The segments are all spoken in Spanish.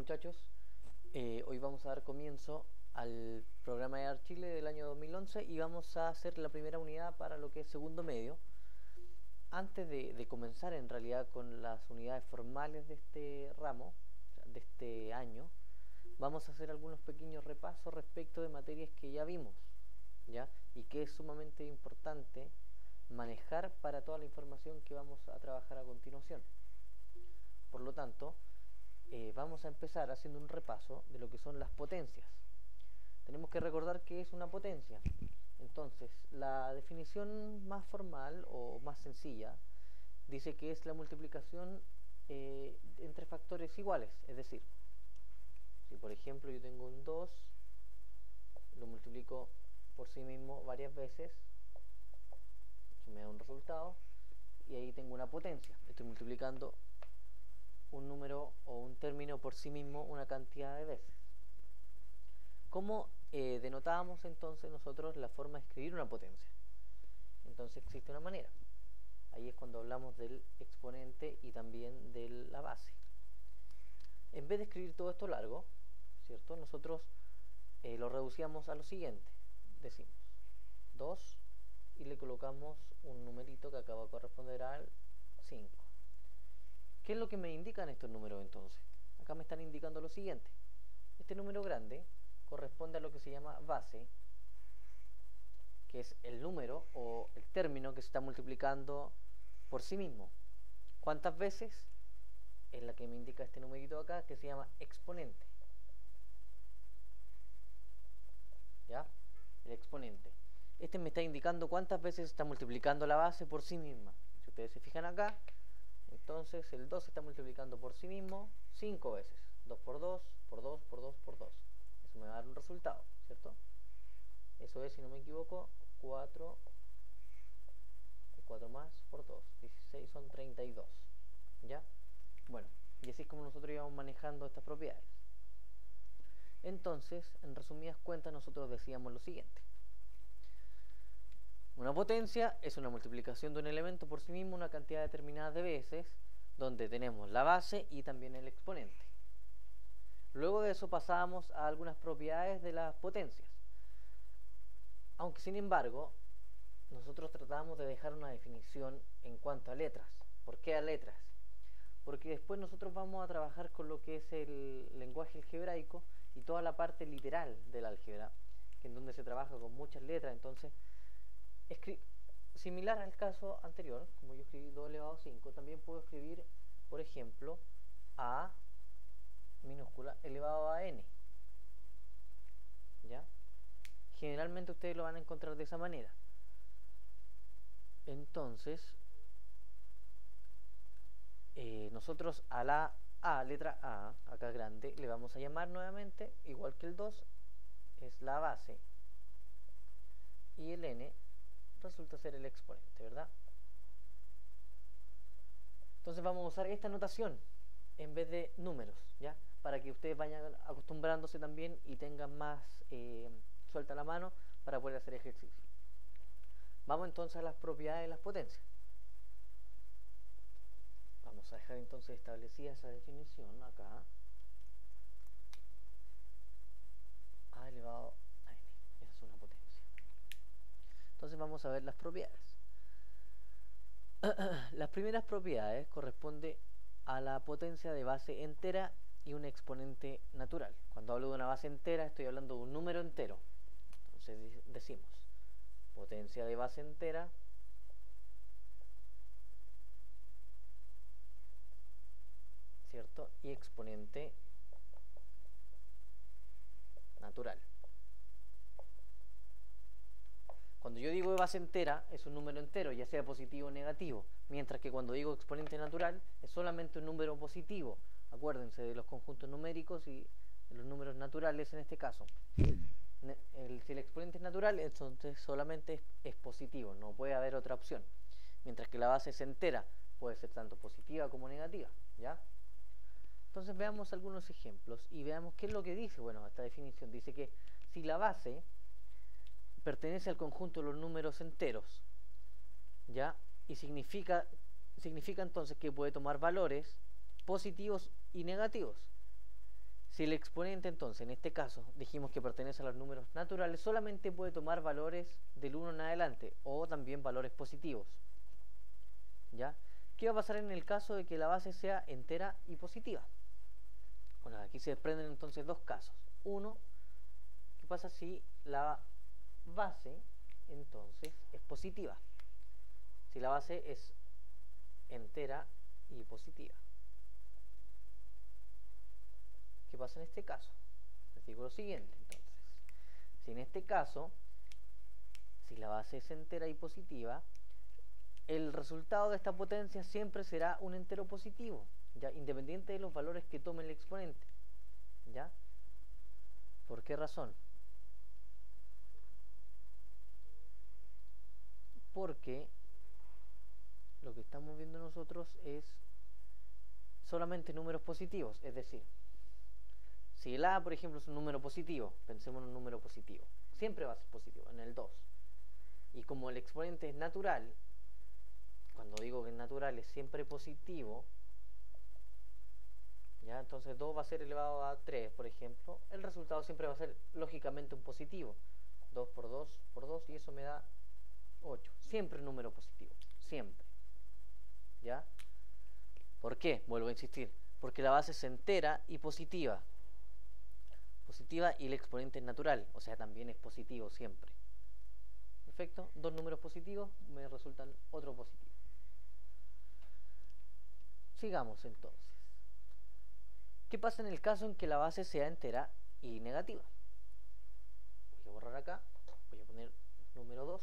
muchachos, hoy vamos a dar comienzo al programa de Archile del año 2011 y vamos a hacer la primera unidad para lo que es segundo medio. Antes de comenzar en realidad con las unidades formales de este ramo, de este año, vamos a hacer algunos pequeños repasos respecto de materias que ya vimos, ¿ya? Y que es sumamente importante manejar para toda la información que vamos a trabajar a continuación. Por lo tanto, vamos a empezar haciendo un repaso de lo que son las potencias. Tenemos que recordar qué es una potencia. Entonces, la definición más formal o más sencilla dice que es la multiplicación entre factores iguales. Es decir, si por ejemplo yo tengo un 2, lo multiplico por sí mismo varias veces, eso me da un resultado, y ahí tengo una potencia. Estoy multiplicando un número o un término por sí mismo una cantidad de veces. ¿Cómo denotábamos entonces nosotros la forma de escribir una potencia? Entonces existe una manera. Ahí es cuando hablamos del exponente y también de la base. En vez de escribir todo esto largo, ¿cierto? Nosotros lo reducíamos a lo siguiente. Decimos 2 y le colocamos un numerito que acá va a corresponder al 5. ¿Qué es lo que me indican estos números entonces? Acá me están indicando lo siguiente. Este número grande corresponde a lo que se llama base, que es el número o el término que se está multiplicando por sí mismo. ¿Cuántas veces? Es la que me indica este numerito acá, que se llama exponente. ¿Ya? El exponente. Este me está indicando cuántas veces se está multiplicando la base por sí misma. Si ustedes se fijan acá, entonces el 2 se está multiplicando por sí mismo 5 veces. 2 por 2, por 2, por 2, por 2. Eso me va a dar un resultado, ¿cierto? Eso es, si no me equivoco, 4, 4 más por 2. 16 son 32. ¿Ya? Bueno, y así es como nosotros íbamos manejando estas propiedades. Entonces, en resumidas cuentas, nosotros decíamos lo siguiente. Una potencia es una multiplicación de un elemento por sí mismo una cantidad determinada de veces, donde tenemos la base y también el exponente. Luego de eso pasábamos a algunas propiedades de las potencias. Aunque sin embargo, nosotros tratábamos de dejar una definición en cuanto a letras. ¿Por qué a letras? Porque después nosotros vamos a trabajar con lo que es el lenguaje algebraico y toda la parte literal del álgebra, que en donde se trabaja con muchas letras. Entonces, similar al caso anterior, como yo escribí 2 elevado a 5, también puedo escribir, por ejemplo, a minúscula elevado a n. ¿Ya? Generalmente ustedes lo van a encontrar de esa manera. Entonces, nosotros a la A, letra A, acá grande, le vamos a llamar nuevamente, igual que el 2, es la base. Y el n resulta ser el exponente, ¿verdad? Entonces vamos a usar esta notación en vez de números, ¿ya? Para que ustedes vayan acostumbrándose también y tengan más suelta la mano para poder hacer ejercicio. Vamos entonces a las propiedades de las potencias. Vamos a dejar entonces establecida esa definición acá. A elevado a n. Esa es una potencia. Entonces vamos a ver las propiedades. Las primeras propiedades corresponden a la potencia de base entera y un exponente natural. Cuando hablo de una base entera estoy hablando de un número entero. Entonces decimos potencia de base entera ¿cierto? Y exponente natural. Cuando yo digo base entera es un número entero, ya sea positivo o negativo, mientras que cuando digo exponente natural es solamente un número positivo. Acuérdense de los conjuntos numéricos y de los números naturales en este caso. Si el exponente es natural, entonces solamente es positivo, no puede haber otra opción. Mientras que la base es entera, puede ser tanto positiva como negativa, ¿ya? Entonces veamos algunos ejemplos y veamos qué es lo que dice. Bueno, esta definición dice que si la base pertenece al conjunto de los números enteros, ¿ya? Y significa entonces que puede tomar valores positivos y negativos. Si el exponente entonces, en este caso, dijimos que pertenece a los números naturales, solamente puede tomar valores del 1 en adelante, o también valores positivos. ¿Ya? ¿Qué va a pasar en el caso de que la base sea entera y positiva? Bueno, aquí se desprenden entonces dos casos. Uno, ¿qué pasa si la base entonces es positiva? Si la base es entera y positiva. ¿Qué pasa en este caso? Les digo lo siguiente entonces. Si en este caso, si la base es entera y positiva, el resultado de esta potencia siempre será un entero positivo, ¿ya? Independiente de los valores que tome el exponente. ¿Ya? ¿Por qué razón? Porque lo que estamos viendo nosotros es solamente números positivos, es decir, si el A, por ejemplo, es un número positivo, pensemos en un número positivo, siempre va a ser positivo, en el 2. Y como el exponente es natural, cuando digo que es natural es siempre positivo, ¿ya? Entonces 2 va a ser elevado a 3, por ejemplo, el resultado siempre va a ser lógicamente un positivo. 2 por 2 por 2 y eso me da 8. Siempre un número positivo, siempre. ¿Ya? ¿Por qué? Vuelvo a insistir. Porque la base es entera y positiva. Positiva y el exponente es natural, o sea, también es positivo siempre. Perfecto, dos números positivos me resultan otro positivo. Sigamos entonces. ¿Qué pasa en el caso en que la base sea entera y negativa? Voy a borrar acá, voy a poner número 2.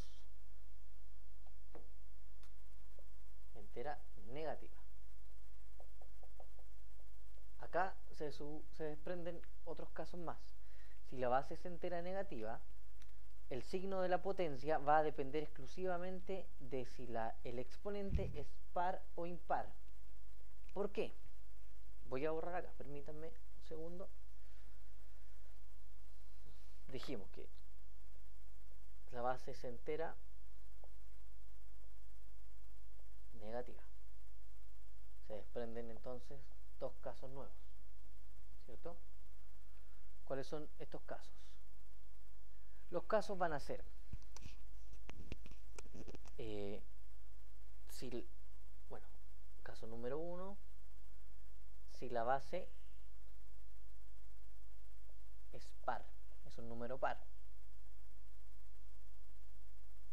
Entera negativa. Acá se desprenden otros casos más. Si la base es entera negativa, el signo de la potencia va a depender exclusivamente de si el exponente es par o impar. ¿Por qué? Voy a borrar acá, permítanme un segundo. Dijimos que la base es entera negativa. Se desprenden entonces dos casos nuevos, ¿cierto? ¿Cuáles son estos casos? Los casos van a ser caso número 1, si la base es par, es un número par.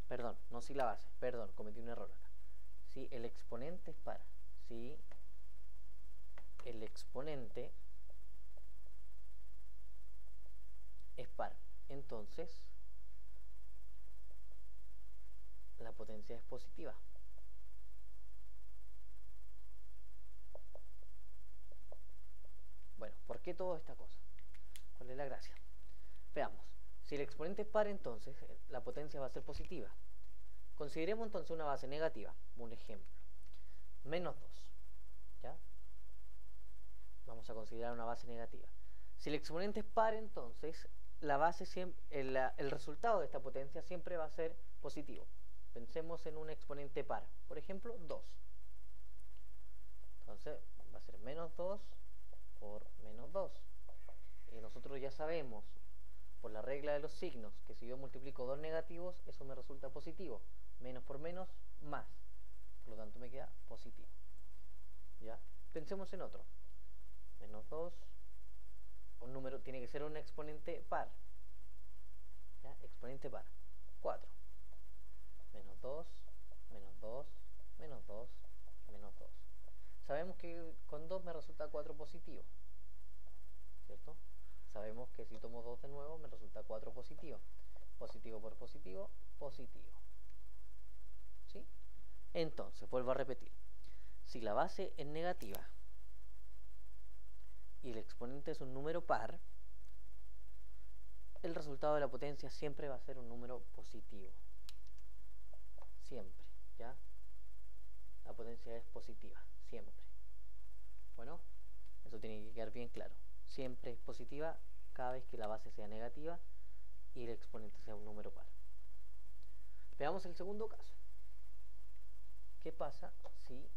Perdón, no si la base, perdón, cometí un error acá. Si el exponente es par, si el exponente es par, entonces la potencia es positiva. Bueno, ¿por qué toda esta cosa? ¿Cuál es la gracia? Veamos, si el exponente es par, entonces la potencia va a ser positiva. Consideremos entonces una base negativa, un ejemplo, menos 2, ¿ya? Vamos a considerar una base negativa. Si el exponente es par, entonces la base el resultado de esta potencia siempre va a ser positivo. Pensemos en un exponente par, por ejemplo, 2. Entonces va a ser menos 2 por menos 2. Y nosotros ya sabemos, por la regla de los signos, que si yo multiplico dos negativos, eso me resulta positivo. Menos por menos, más. Por lo tanto me queda positivo. ¿Ya? Pensemos en otro. Menos 2. Un número tiene que ser un exponente par. ¿Ya? Exponente par. 4. Menos 2, menos 2, menos 2, menos 2. Sabemos que con 2 me resulta 4 positivo, ¿cierto? Sabemos que si tomo 2 de nuevo me resulta 4 positivo. Positivo por positivo, positivo. ¿Sí? Entonces, vuelvo a repetir. Si la base es negativa y el exponente es un número par, el resultado de la potencia siempre va a ser un número positivo. Siempre, ¿ya? La potencia es positiva, siempre. Bueno, eso tiene que quedar bien claro. Siempre es positiva cada vez que la base sea negativa y el exponente sea un número par. Veamos el segundo caso. ¿Qué pasa si